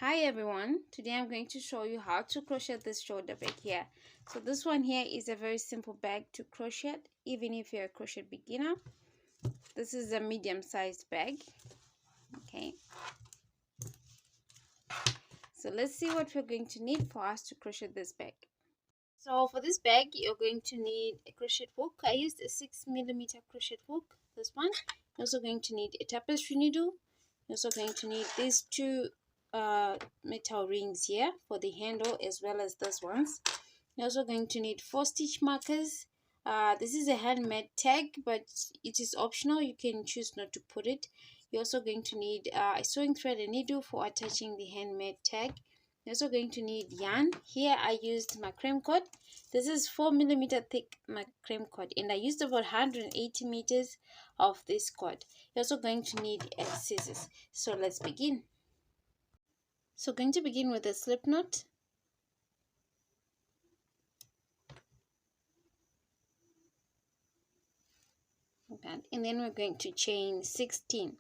Hi everyone, today I'm going to show you how to crochet this shoulder bag here. So this one here is a very simple bag to crochet even if you're a crochet beginner. This is a medium-sized bag. Okay, so let's see what we're going to need for us to crochet this bag. So for this bag you're going to need a crochet hook. I used a 6mm crochet hook, this one. You're also going to need a tapestry needle. You're also going to need these two metal rings here for the handle, as well as this ones. You're also going to need 4 stitch markers. This is a handmade tag, but it is optional. You can choose not to put it. You're also going to need a sewing thread and needle for attaching the handmade tag. You're also going to need yarn. Here I used macrame cord. This is 4mm thick macrame cord, and I used about 180 meters of this cord. You're also going to need scissors. So let's begin. So going to begin with a slip knot. And then we're going to chain 16.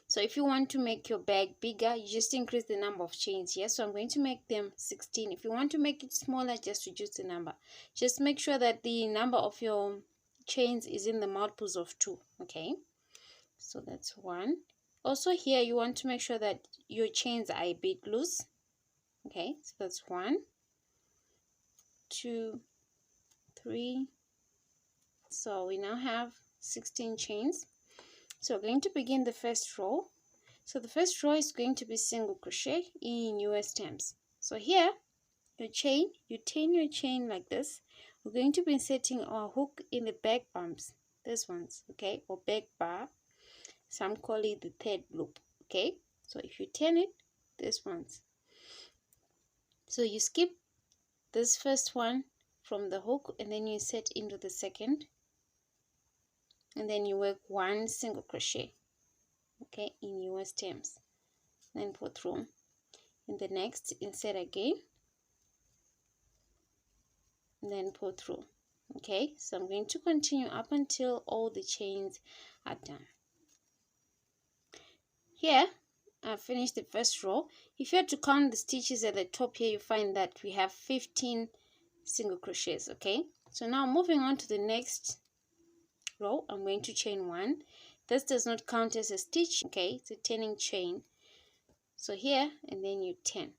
So if you want to make your bag bigger, you just increase the number of chains here. So I'm going to make them 16. If you want to make it smaller, just reduce the number. Just make sure that the number of your chains is in the multiples of 2. Okay, so that's 1. Also here you want to make sure that your chains are a bit loose. Okay, so that's 1, 2, 3. So we now have 16 chains. So we're going to begin the first row. So the first row is going to be single crochet in US terms. So here your chain, you turn your chain like this. We're going to be inserting our hook in the back bumps, this ones, okay, or back bar. Some call it the third loop. Okay, so if you turn it, this ones, so you skip this first one from the hook and then you insert into the second, and then you work 1 single crochet, okay, in US terms, then pull through. In the next, insert again, and then pull through. Okay, so I'm going to continue up until all the chains are done. Here I've finished the first row. If you have to count the stitches at the top here, you find that we have 15 single crochets. Okay, so now moving on to the next row, I'm going to chain 1. This does not count as a stitch. Okay, it's a turning chain. So here, and then you turn.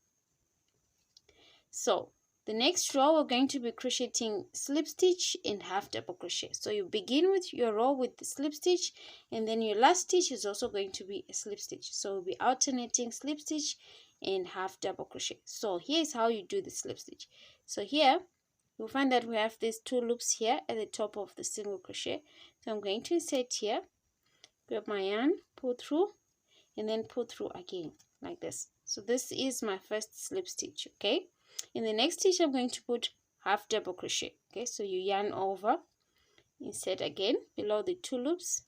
So the next row we're going to be crocheting slip stitch and half double crochet. So you begin with your row with the slip stitch, and then your last stitch is also going to be a slip stitch. So we'll be alternating slip stitch and half double crochet. So here's how you do the slip stitch. So here you'll find that we have these 2 loops here at the top of the single crochet. So I'm going to insert here, grab my yarn, pull through, and then pull through again like this. So this is my first slip stitch. Okay, in the next stitch I'm going to put half double crochet. Okay, so you yarn over, insert again below the 2 loops,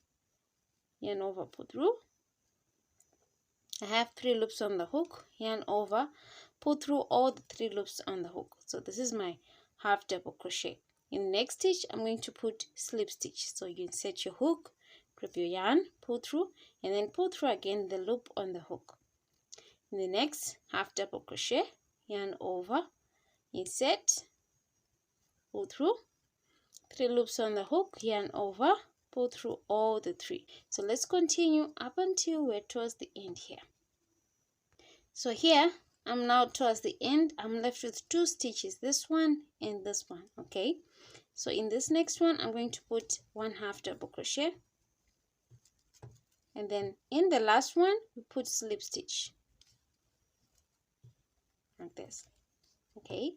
yarn over, pull through. I have 3 loops on the hook, yarn over, pull through all the 3 loops on the hook. So this is my half double crochet. In the next stitch I'm going to put slip stitch. So you insert your hook, grab your yarn, pull through, and then pull through again the loop on the hook. In the next, half double crochet, yarn over, insert, pull through, 3 loops on the hook, yarn over, pull through all the 3. So let's continue up until we're towards the end here. So here I'm now towards the end. I'm left with 2 stitches, this one and this one. Okay, so in this next one I'm going to put 1 half double crochet, and then in the last one we put slip stitch like this. Okay,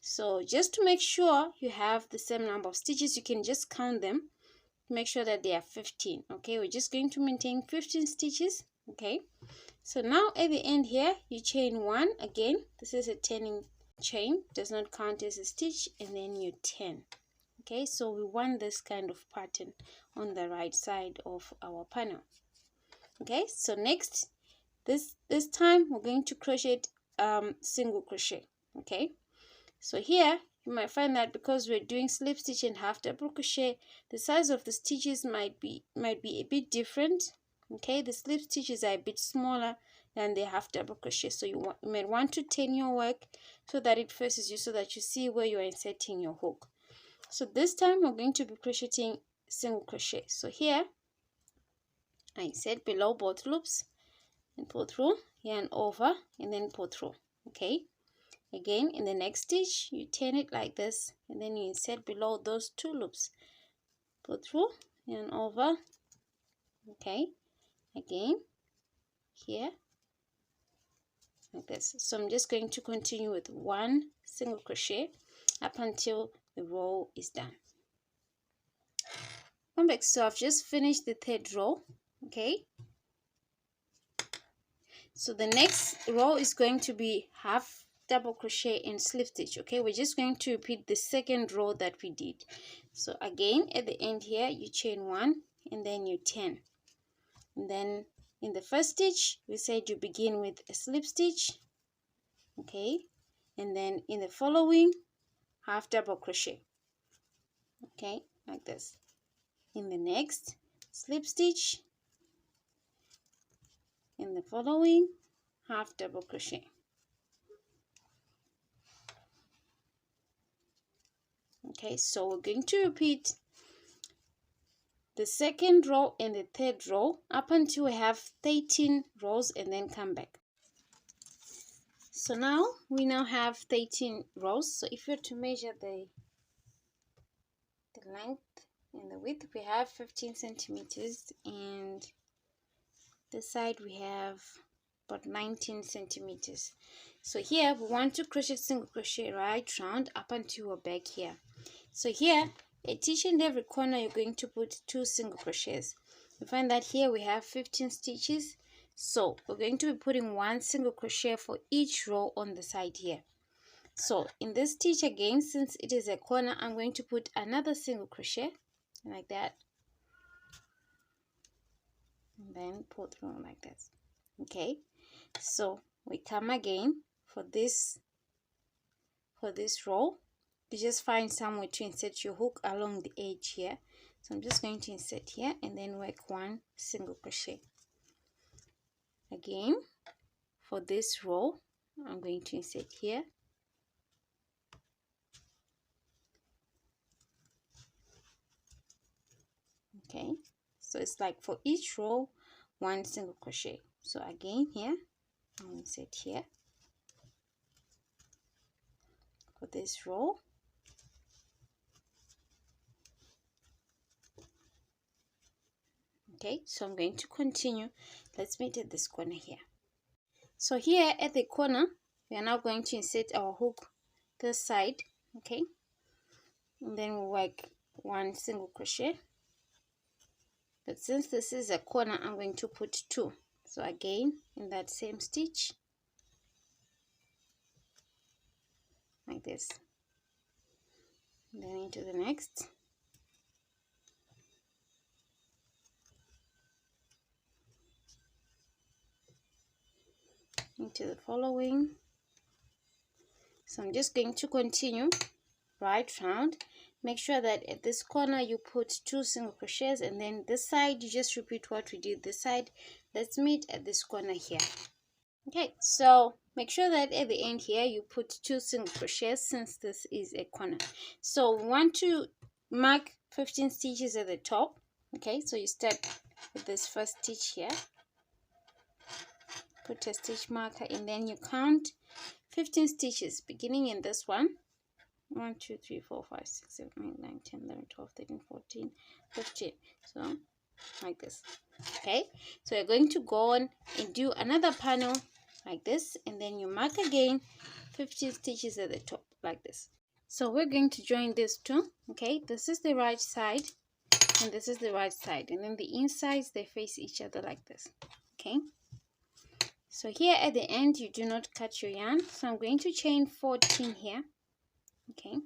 so just to make sure you have the same number of stitches, you can just count them to make sure that they are 15. Okay, we're just going to maintain 15 stitches. Okay, so now at the end here you chain 1 again. This is a turning chain, does not count as a stitch, and then you turn. Okay, so we want this kind of pattern on the right side of our panel. Okay, so next, this time we're going to crochet single crochet. Okay, so here you might find that because we're doing slip stitch and half double crochet, the size of the stitches might be a bit different. Okay, the slip stitches are a bit smaller than the half double crochet. So you may want to turn your work so that it faces you, so that you see where you are inserting your hook. So this time we're going to be crocheting single crochet. So here I insert below both loops and pull through, yarn over, and then pull through. Okay, again in the next stitch you turn it like this, and then you insert below those 2 loops, pull through, yarn over. Okay, again here like this. So I'm just going to continue with 1 single crochet up until the row is done. Come back. So I've just finished the 3rd row. Okay, so the next row is going to be half double crochet and slip stitch. Okay, we're just going to repeat the 2nd row that we did. So again at the end here you chain 1 and then you turn, and then in the first stitch we said you begin with a slip stitch. Okay, and then in the following half double crochet. Okay, like this. In the next slip stitch, in the following half double crochet. Okay, so we're going to repeat the 2nd row and the 3rd row up until we have 13 rows, and then come back. So now we have 13 rows. So if you're to measure the length and the width, we have 15 centimeters, and this side we have about 19 centimeters. So here we want to crochet single crochet right round up until we're back here. So here at each and every corner you're going to put 2 single crochets. You find that here we have 15 stitches, so we're going to be putting 1 single crochet for each row on the side here. So in this stitch again, since it is a corner, I'm going to put another single crochet like that, and then pull through like this. Okay, so we come again for this row. You just find somewhere to insert your hook along the edge here. So I'm just going to insert here and then work 1 single crochet. Again for this row I'm going to insert here, okay, so it's like for each row 1 single crochet. So again here I'll insert here for this row, okay. So I'm going to continue. Let's meet at this corner here. So here at the corner we are now going to insert our hook this side, okay, and then we'll work 1 single crochet. But since this is a corner I'm going to put 2. So again in that same stitch like this, and then into the next, into the following. So I'm just going to continue right round. Make sure that at this corner you put 2 single crochets, and then this side you just repeat what we did this side. Let's meet at this corner here. Okay, so make sure that at the end here you put 2 single crochets since this is a corner. So we want to mark 15 stitches at the top. Okay, so you start with this first stitch here, put a stitch marker, and then you count 15 stitches beginning in this one. 1 2 3 4 5 6 7 8 9 10 11 12 13 14 15. So like this. Okay, so you're going to go on and do another panel like this, and then you mark again 15 stitches at the top like this. So we're going to join these two. Okay, this is the right side and this is the right side, and then the insides they face each other like this. Okay, so here at the end you do not cut your yarn, so I'm going to chain 14 here. Okay,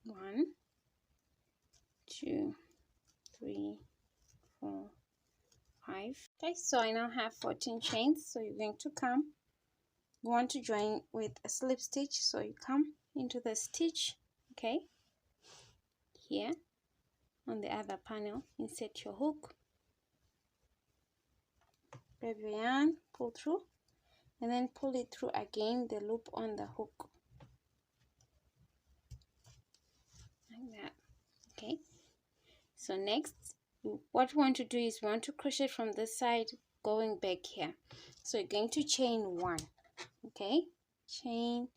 1 2 3 4 5. Okay, so I now have 14 chains. So you're going to come, you want to join with a slip stitch, so you come into the stitch, okay, here on the other panel, insert your hook, grab your yarn, pull through, and then pull it through again the loop on the hook, like that. Okay, so next what we want to do is we want to crochet from this side going back here. So you're going to chain one. Okay, chain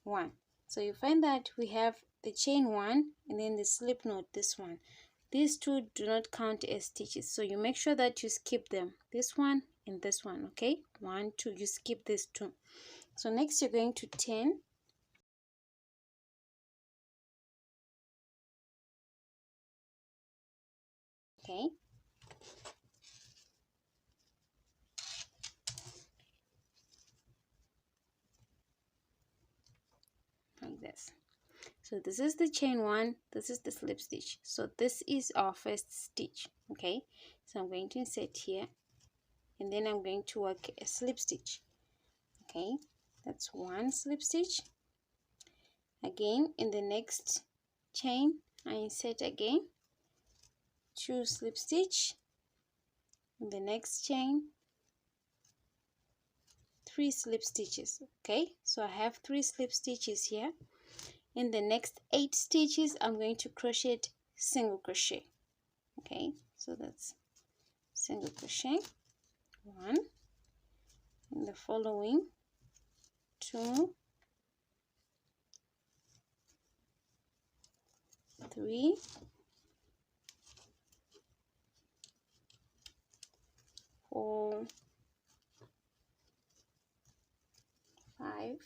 one. So you find that we have the chain one and then the slip knot, this one. These two do not count as stitches, so you make sure that you skip them, this one and this one. Okay, 1 2, you skip these two. So next you're going to turn. Okay, like this. So this is the chain one, this is the slip stitch. So this is our first stitch. Okay, so I'm going to insert here and then I'm going to work a slip stitch. Okay, that's one slip stitch. Again in the next chain I insert again 2 slip stitch. In the next chain 3 slip stitches. Okay, so I have 3 slip stitches here. In the next 8 stitches I'm going to crochet single crochet. Okay, so that's single crochet 1, in the following 2, 3, 4, 5,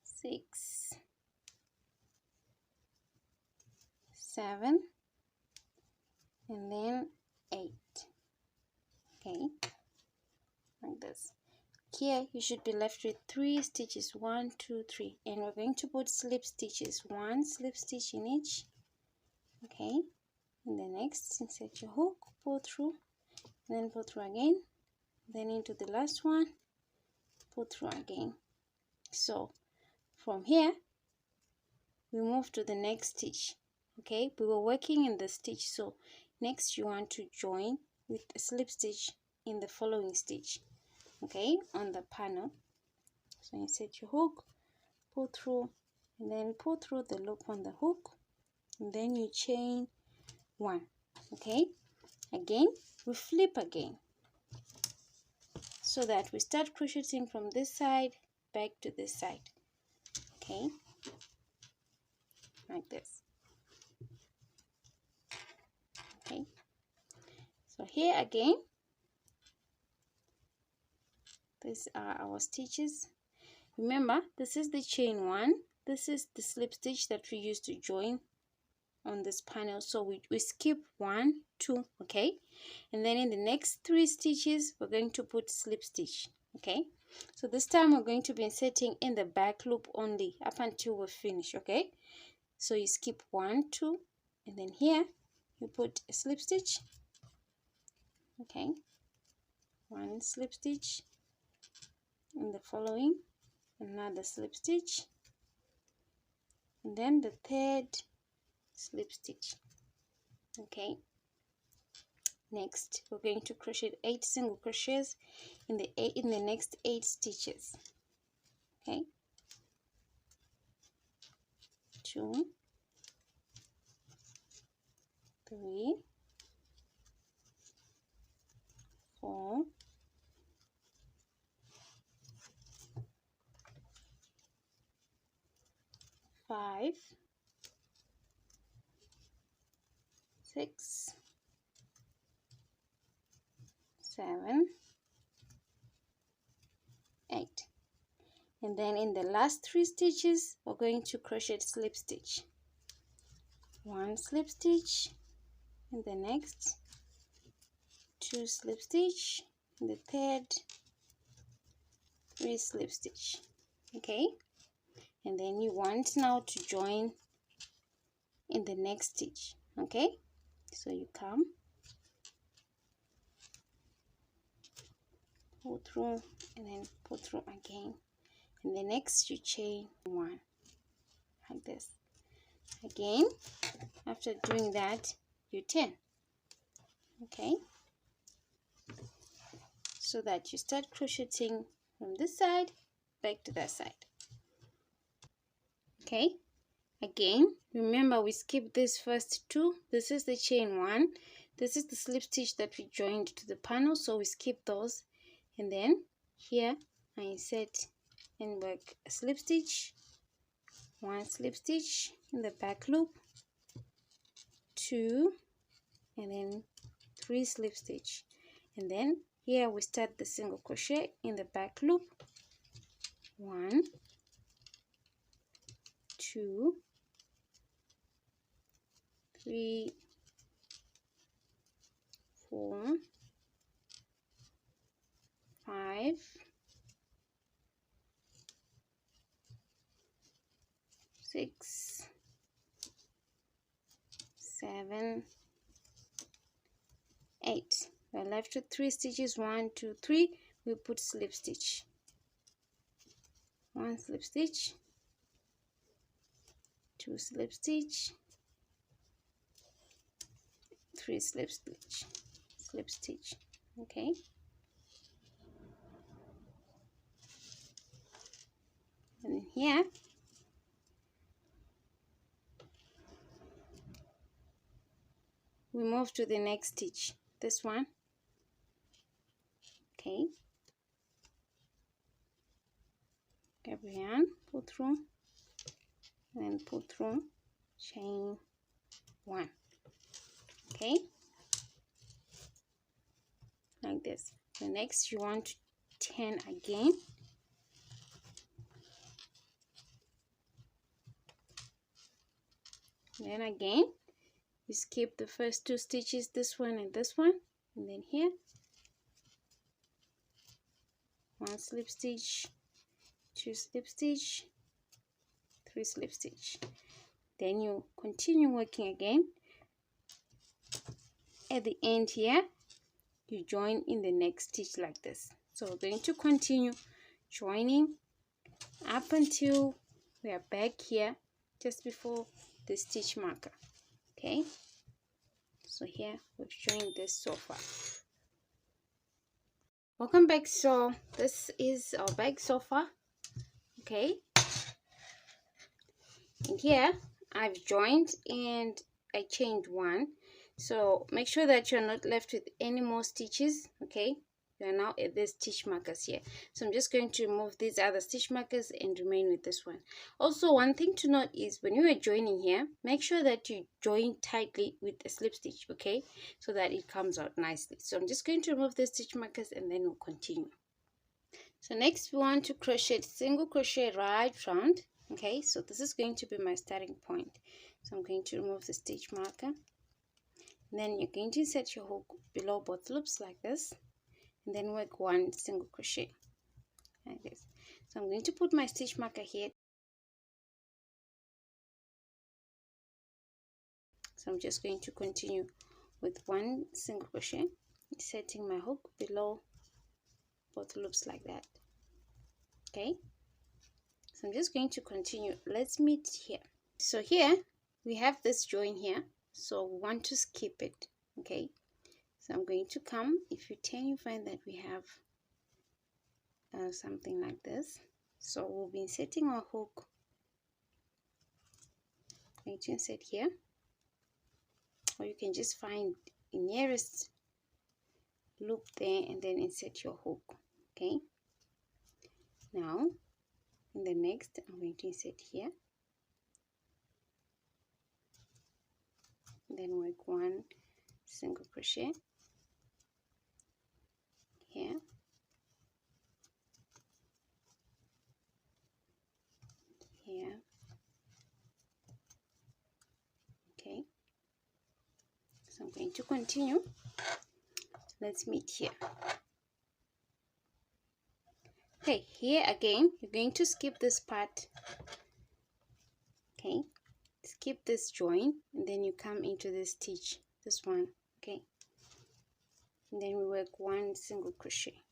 6, 7, and then 8. Okay, like this. Here you should be left with 3 stitches, 1 2 3, and we're going to put slip stitches, 1 slip stitch in each. Okay, and the next insert your hook, pull through, then pull through again, then into the last one, pull through again. So from here we move to the next stitch. Okay, we were working in the stitch, so next you want to join with a slip stitch in the following stitch. Okay, on the panel. So insert your hook, pull through, and then pull through the loop on the hook, and then you chain 1. Okay, again we flip again so that we start crocheting from this side back to this side. Okay, like this. Okay, so here again these are our stitches. Remember, this is the chain 1, this is the slip stitch that we used to join on this panel, so we skip 1 2. Okay, and then in the next 3 stitches we're going to put slip stitch. Okay, so this time we're going to be inserting in the back loop only up until we finish. Okay, so you skip 1 2, and then here you put a slip stitch. Okay, 1 slip stitch, in the following another slip stitch, and then the 3rd slip stitch. Okay, next we're going to crochet 8 single crochets in the next 8 stitches. Okay, 2, 3, 4, 5, 6, 7, 8, and then in the last 3 stitches we're going to crochet slip stitch. 1 slip stitch in the next, 2 slip stitch in the 3rd, 3 slip stitch. Okay, and then you want now to join in the next stitch. Okay, so you come, pull through, and then pull through again, and the next you chain 1. Again, after doing that, you turn. Okay, so that you start crocheting from this side back to that side. Okay, again, remember we skipped this first two. This is the chain one, this is the slip stitch that we joined to the panel, so we skip those. And then here I insert and work a slip stitch, one slip stitch in the back loop, two, and then three slip stitch. And then here we start the single crochet in the back loop, 1, 2, 3, 4, 5, 6, 7, 8. We're left with 3 stitches, 1, 2, 3. We put slip stitch, 1 slip stitch, 2 slip stitch, 3 slip stitch. Okay, and here we move to the next stitch, this one. Okay, carry on, pull through, and pull through, chain 1. Okay, like this. The next you want to turn again, then again you skip the first 2 stitches, this one and this one, and then here 1 slip stitch, 2 slip stitch, 3 slip stitch. Then you continue working again. At the end here you join in the next stitch like this. So we're going to continue joining up until we are back here just before the stitch marker. Okay, so here we've joined this so far. Welcome back. So this is our bag so far. Okay, and here I've joined and I chained 1. So make sure that you're not left with any more stitches. Okay, you are now at the stitch markers here, so I'm just going to remove these other stitch markers and remain with this one. Also, one thing to note is when you are joining here, make sure that you join tightly with a slip stitch, okay, so that it comes out nicely. So I'm just going to remove the stitch markers and then we'll continue. So next we want to crochet single crochet right round. Okay, so this is going to be my starting point. So I'm going to remove the stitch marker, and then you're going to insert your hook below both loops like this, and then work 1 single crochet like this. So I'm going to put my stitch marker here. So I'm just going to continue with 1 single crochet, inserting my hook below both loops like that. Okay, so I'm just going to continue. Let's meet here. So here we have this join here, so we want to skip it. Okay, so I'm going to come, if you turn you find that we have something like this. So we'll be inserting our hook. I'm going to insert here, or you can just find the nearest loop there and then insert your hook. Okay, now in the next I'm going to insert here, and then work 1 single crochet here, here. Okay, so I'm going to continue. Let's meet here. Okay, here again you're going to skip this part. Okay, skip this join, and then you come into this stitch, this one. Okay, and then we work 1 single crochet.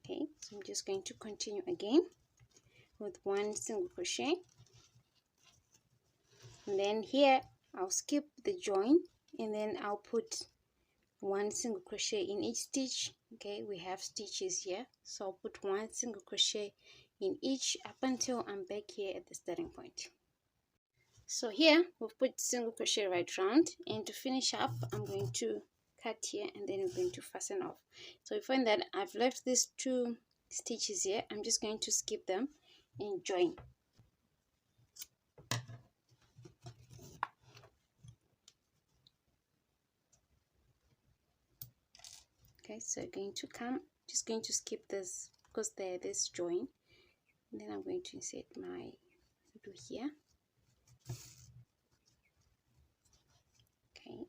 Okay, so I'm just going to continue again with 1 single crochet, And then here I'll skip the join, and then I'll put one single crochet in each stitch. Okay, we have stitches here, so I'll put one single crochet in each up until I'm back here at the starting point. So here we've put single crochet right round, and to finish up I'm going to cut here, and then we're going to fasten off. So you find that I've left these 2 stitches here. I'm just going to skip them and join. Okay, so I'm going to just going to skip this because there's join, and then I'm going to insert my needle here. Okay,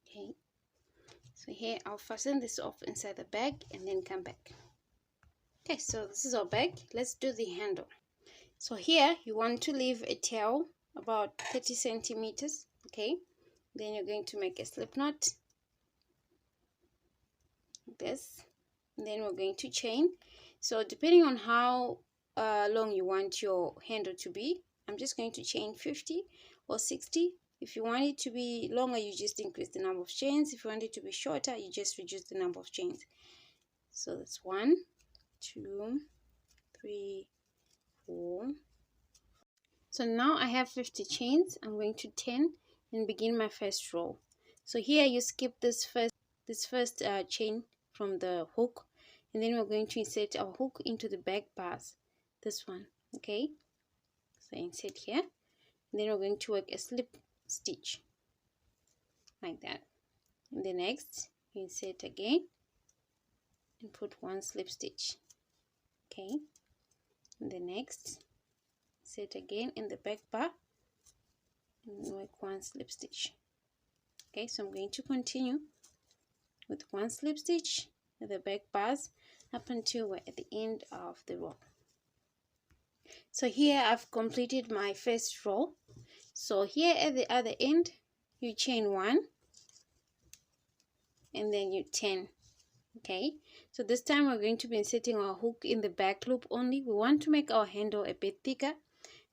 okay, so here I'll fasten this off inside the bag and then come back. Okay, so this is our bag. Let's do the handle. So here you want to leave a tail about 30 centimeters. Okay, then you're going to make a slip knot like this, and then we're going to chain. So depending on how long you want your handle to be, I'm just going to chain 50 or 60. If you want it to be longer, you just increase the number of chains. If you want it to be shorter, you just reduce the number of chains. So that's 1, 2, 3, 4. So now I have 50 chains. I'm going to 10 and begin my first row. So here you skip this first chain from the hook, and then we're going to insert our hook into the back bars, this one. Okay, so insert here, and then we're going to work a slip stitch like that. And the next, insert again and put one slip stitch. Okay, and the next, insert again in the back bar and work one slip stitch. Okay, so I'm going to continue with one slip stitch at the back bars up until we're at the end of the row. So here I've completed my first row. So here at the other end you chain 1 and then you 10. Okay, so this time we're going to be inserting our hook in the back loop only. We want to make our handle a bit thicker,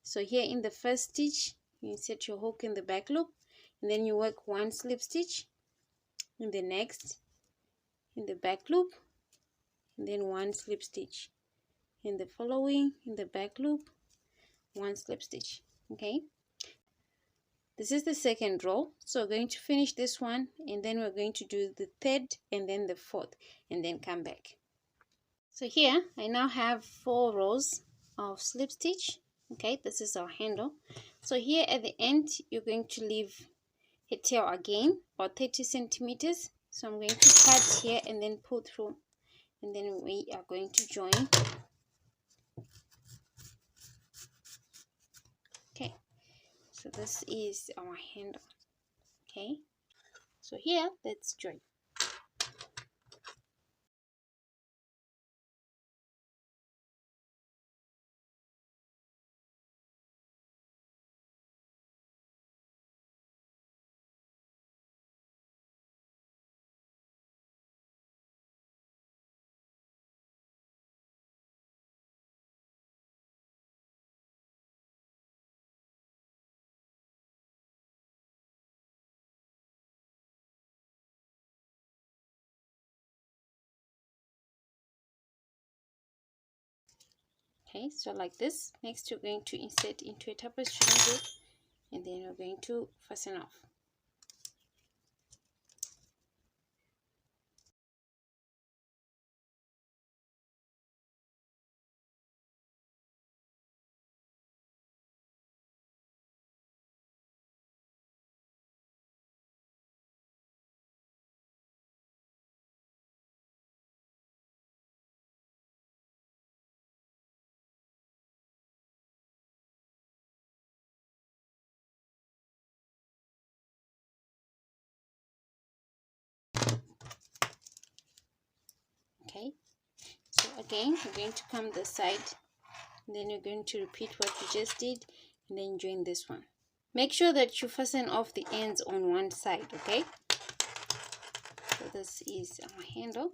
so here in the first stitch you insert your hook in the back loop, and then you work one slip stitch in the next in the back loop, and then one slip stitch in the following in the back loop, one slip stitch. Okay, this is the second row, so we're going to finish this one, and then we're going to do the third and then the fourth, and then come back. So here I now have 4 rows of slip stitch. Okay, this is our handle. So here at the end you're going to leave a tail again, about 30 centimeters. So I'm going to cut here and then pull through, and then we are going to join. Okay, so this is our handle. Okay, so here let's join. Okay, so like this. Next you're going to insert into a tapestry needle, and then you're going to fasten off. Okay, so again we're going to come this side and then you're going to repeat what you just did and then join this one. Make sure that you fasten off the ends on one side, okay? So this is our handle.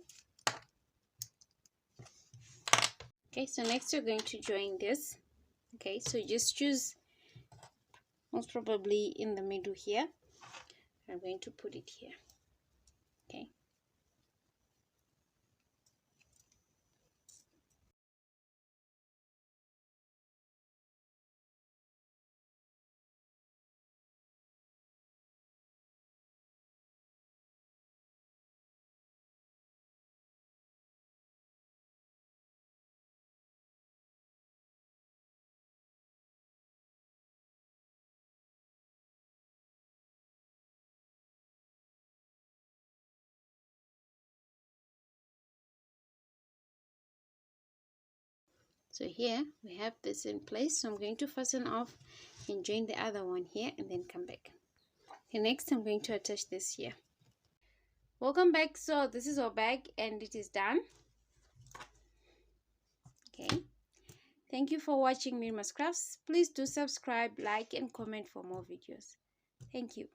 Okay, so next you're going to join this. Okay, so just choose most probably in the middle here. I'm going to put it here. Okay. So here we have this in place. So I'm going to fasten off and join the other one here and then come back. Okay, next I'm going to attach this here. Welcome back. So this is our bag and it is done. Okay. Thank you for watching Mirma's Crafts. Please do subscribe, like and comment for more videos. Thank you.